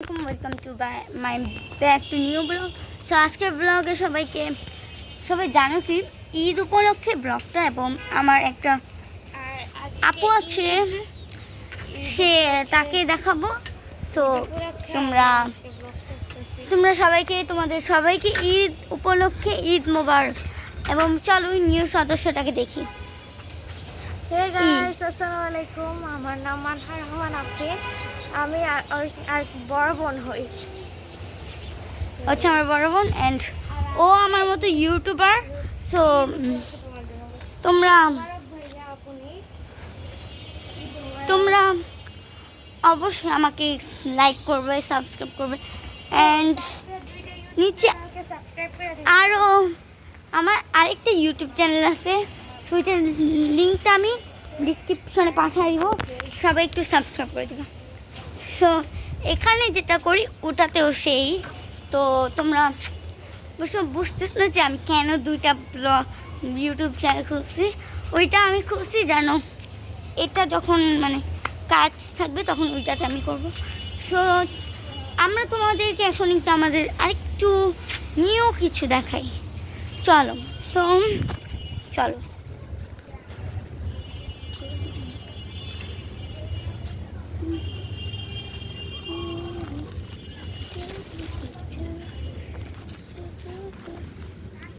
Welcome to my back to new blog. তো আজকের ব্লগে সবাই জানো কি ঈদ উপলক্ষে ব্লগটা, এবং আমার একটা আপু আছে, তাকে দেখাবো। তো তোমরা তোমাদের সবাইকে ঈদ উপলক্ষে ঈদ মোবারক। এবং চলো নিউ সদস্যটাকে দেখি। হে গাইস, আসসালামু আলাইকুম। আমার নাম মানহা রহমান আফরিন। আমি আর বড় বোন হই। আচ্ছা, আমার বড় বোন, অ্যান্ড ও আমার মতো ইউটিউবার। সো তোমরা অবশ্যই আমাকে লাইক করবে, সাবস্ক্রাইব করবে, অ্যান্ড নিচে আরও আমার আরেকটা ইউটিউব চ্যানেল আছে, সুইটার লিঙ্কটা আমি ডিসক্রিপশনে পাঠিয়ে দিব, সবাই একটু সাবস্ক্রাইব করে দেবো। সো এখানে যেটা করি ওটাতেও সেই। তো তোমরা অবশ্য বুঝতেছ না যে আমি কেন দুইটা ইউটিউব চ্যানেল খুলছি। ওইটা আমি খুলছি জানো, এটা যখন মানে কাজ থাকবে তখন ওইটাতে আমি করব। সো আমরা তোমাদেরকে এখন একটু আমাদের আরেকটু নিউ কিছু দেখাই। চলো চলো